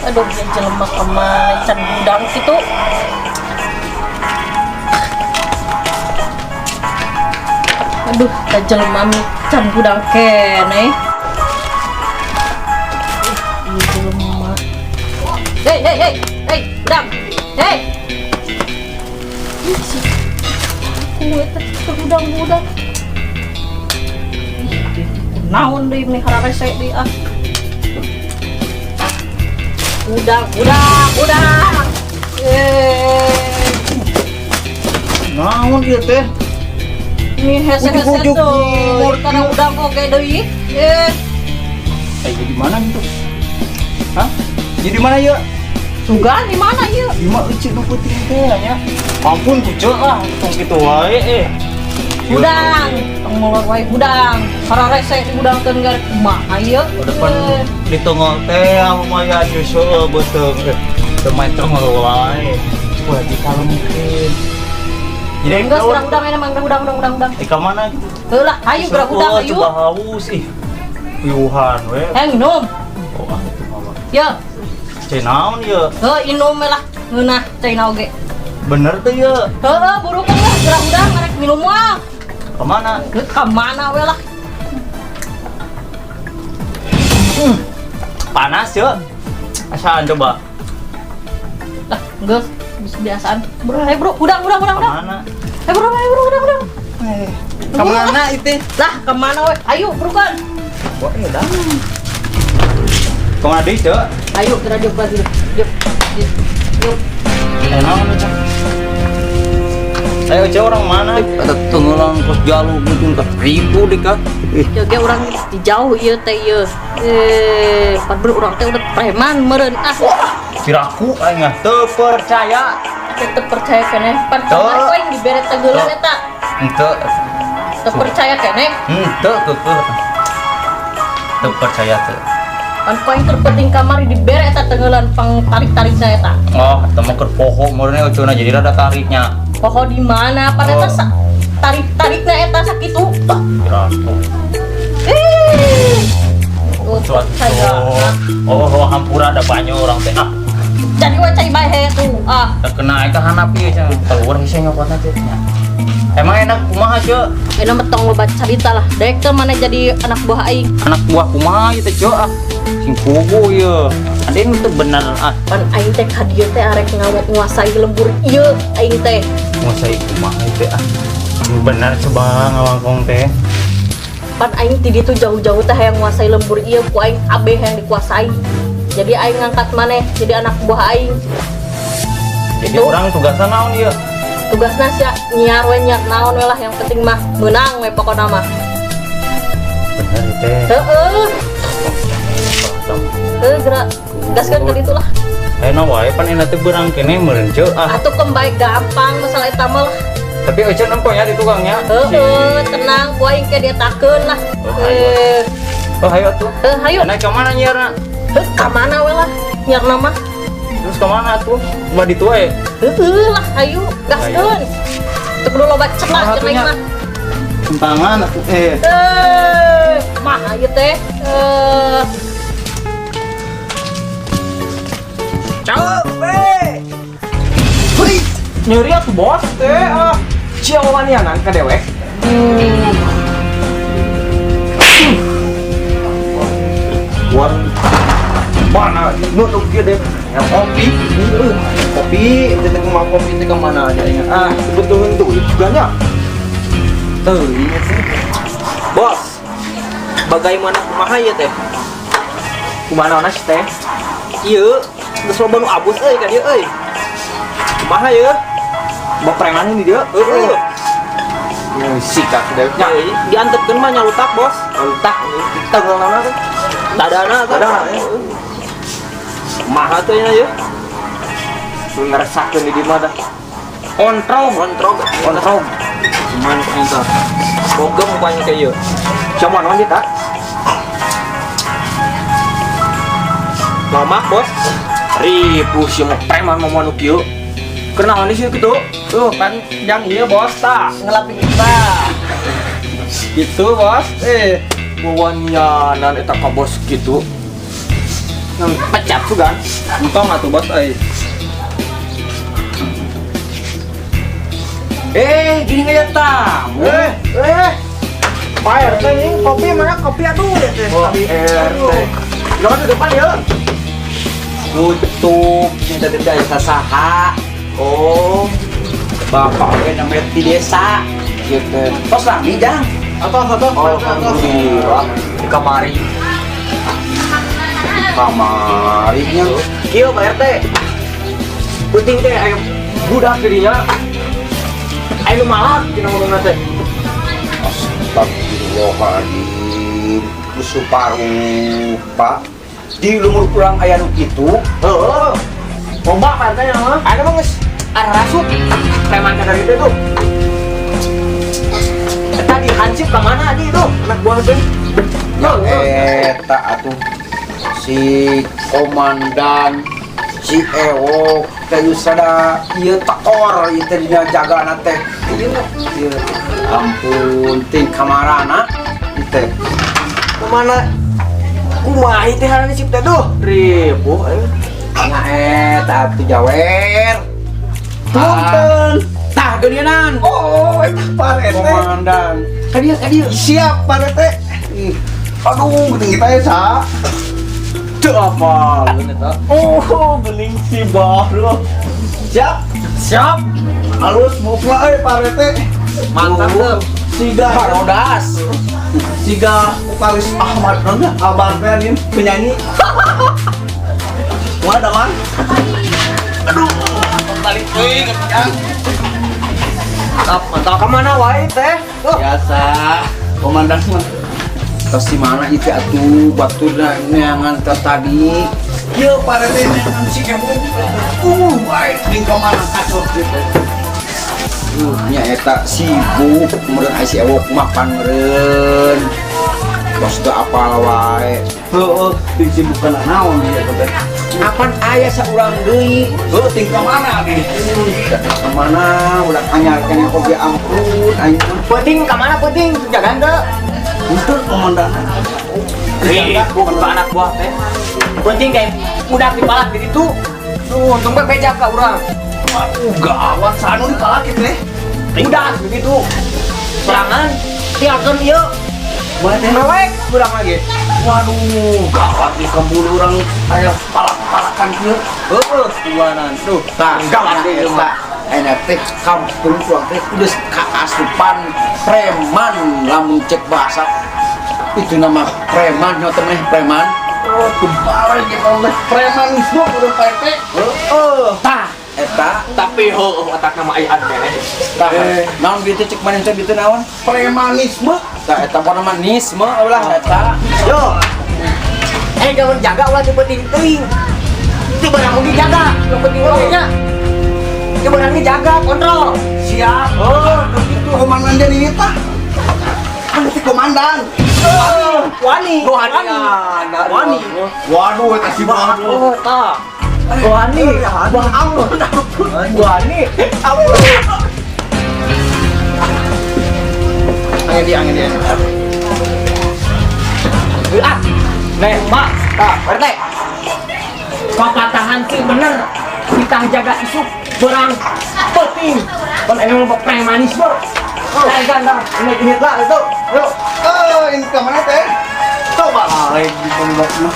Aduh, ya jelema kemana can gudang gitu. Aduh, tak jelema can gudang kene. Iya jelema. Hei, gudang. Hei. Kue teh gudang-gudang. Naon deui meni hararese deui ah. Udang. Naon ieu teh? Ini hese-hese tuh. Karena udang oke deui. Jadi mana gitu? Hah? Jadi mana ya? Sugan di mana ieu? Di mana eucik nu peuting teh nya? Ampun kuceu lah, tong kitu wae Udang, tong wae udang. Hararese di udangkeun garek kumaha ieu? Depan ditunggu teh maya justru beuteuh teu main tong wae. Wah, di kalau mungkin. Jadi Enggak udang emang udang. Ka mana? Heulah, hayu gerak udang hayu. Coba haus ih. Puyuhan we. Minum. Oh, itu mah. Ya, Cai naon ieu? inum lah. Ngeunah cai oge. Bener teh ieu. Buru kan lah gerak udang merek minum mah. Ka mana? Ka mana we lah. Panas ya? Asaan coba? Lah, geus biasaan. Bro, udang. Kemana? Bro, udang. Kemana itu? Lah, kemana we? Ayo, burukan. Wah, udah. Kemana deh, Cok? Ayo, kita jauh lagi. Yuk. Naon Cok? Ayo, Cok, orang mana? Ada tenggelam kos jalu mungkin ke ribu deh kak. Joge orang di jauh ieu teh ieu. Padahal urang teh udah preman meureun ah. Siraku aing teu percaya. Tetep percaya keneh. Pan kamari koe dibere tegeulan eta. Henteu. Teu percaya keneh. Henteu keukeut. Teu percaya teu. Pan koe terpenting kamari dibere eta tegeulan pang tarik-tarikna eta. Oh, eta mah keur poho meureun euceuna jadi rada tariknya. Poho di mana? Pan eta tarik-tarikna eta sakitu. Tah, Siraku. Oh, percaya. Oh, hampura ada banyak orang teh. Ah, Jadi we cai bae tuh. Ah, terkena eka hanapi cenah. Keluar hese nyokotna teh. Emang enak kumaha, Cok? ini mah tong loba carita lah. Dek teh mana jadi anak buah aing. Anak buah kumaha ieu teh, Cok? Ah, sing pugu ieu. Aden itu bener ah. Pan aing teh ka dieu teh arek nguasai lembur ieu aing teh. Nguasai kumaha ieu teh ah. Bener coba ngawangkong teh. Pan aing ti ditu jauh-jauh teh hayang nguasai lembur ieu ku aing abeh yang dikuasai. Jadi aing ngangkat maneh jadi anak buah aing. Jadi Itu. orang tugasna naon ieu? Tugasna sia nyiar naon we lah yang penting mah menang we pokona mah. Bener ieu teh. Gerak gaskeun ka ditu lah. Ayeuna wae pan enak teh beurang kene meureun, Cok. Ah, Atuh kembali gampang masalah eta mah lah. tapi euceun empo nya di tukangnya. Tenang ku aing ke dia takeun lah. Oh, hayu atuh. Hayu. Naik ka mana nyiarna? Ka mana we lah nyiarna mah. Terus ke mana tuh? Cuma di tua ya? Lah hayu gaskeun. Teu kudu loba cenah cenah mah. Kentangan atuh Mah ieu teh. Capek. Hei, nyeri atuh bos teh. Ah, Ciawanianan ka dewek. Wan mana nutup dia deh. Yang kopi, itu teh mah kopi teh ka mana aja ya. Ah, betul duit juga nya. Tuh, ini sih. Bos. Bagaimana kumaha ieu teh? Kumaha naon teh? Ieu, geus loba nu abus euy ka dieu euy. Kumaha ieu? Bapreman ini dia. Heeh. Sikat deh. Nya diantepkeun mah nyalutak, Bos. Nyalutak. Tanggalna teh. Dadana. Kumaha teh ya? Ngerasakeun di dieu mah dah. Ontrog. Cuman eta. Bogem banyak kayak ieu. Cuman naon kita? Lama, Bos. Ribu sih mau preman mau manuk kieu. Kenaon sih gitu? tuh kan yang iya bos tak ngelapin kita. Gitu, Bos. Wawanyanan eta ka bos gitu. pecat tuh kan. Entong atuh bos gini aja tamu. Pak RT ini kopi mana kopi aduh ya teh. Oh, RT. Jangan di depan ya. Tutup minta desa saha. Oh. Bapak ge namanya di desa. Gitu. Tos lami jang. Atau Alhamdulillah di kamari. Kamarinya. Kieu Pak RT. Puting teh aya budak dirinya. Aya nu malak dina ngomongna teh. Astagfirullahaladzim. Kusuparu Pak. Di lumur kurang aya nu kitu. Heeh. Pomba Pak RT nya mah. Ada mah geus arasuk. Preman ka dari itu tuh. Eta dihansip ka mana di itu? Anak buah teh. Ya eta atuh si komandan si Ewok teh sada ieu tekor ieu teh dina jagana teh. Ieu ampun ting kamarana ieu teh. Kemana? Kumaha teh harana sip teh tuh? Ribu. Nya eta atuh jawer. Punten. Tah geuneunan. Oh, eta Pak RT. Komandan. Kadieu Siap Pak RT. aduh geuning kita ya sa. Teu apal eta. Oh, gening si baru. Siap. Halus mukna Pak RT. Mantap tuh. Siga Parodas. Siga vokalis Ahmad Rangga Abang teh penyanyi. Mana man? Balik teuing atuh. Mantap kemana wae teh? Biasa. Komandan mah. Tos di mana itu atuh baturna neangan tadi. Kieu Pak RT neangan si Ewok. Wae di kamana kasur kitu. Nya eta sibuk kemudian aya si Ewok makan meureun. Bos teu apal wae. Heeh, disibukan naon dia teh. Apan aya saurang deui. Heuh, ting ka mana nih? Kemana udah anyarkan yang kopi ampun aing mah. Penting ka mana penting? Jagaan teh. Untuk komandan. Bukan anak buah teh. Penting kayak udah dipalak di situ. Tuh, untung beja ka urang. Waduh, gawat sanu dipalak teh. Udah begitu. Serangan tinggalkan ieu. Mana Mewek urang lagi. Waduh, gawat di keburu urang aya palak-palakan kieu. Heuh, tuanan tuh. tah Gawat gawat ieu mah. eta teh kampung kurang teh udah kaasupan preman lamun cek bahasa itu nama preman nya teh preman. Oh, kebalik kita oleh premanisme udah Pak RT. Tah eta Tapi otak nama aya aneh. tah naon gitu cek maneh teh gitu naon Premanisme. tah eta pun manisme ulah eta. Yo. Jangan jaga ulah penting-penting. Itu barang mau dijaga, yang penting orangnya. Itu barang dijaga, kontrol. Siap. Oh, begitu. Komandan jadi eta. Kan si komandan. Wani. Wani. Waduh eta si baru. Oh, tak. Wani. Bang ampun. Wani. Ampun. Angin dia. Ah. Nih, Mak. RT. Papatahan sih bener. Kita jaga isu berang penting. Kan emang premanisme. Saya ganda. Ini lah itu. Ayo. Ini kemana teh? Coba. Ah, di pondok mah.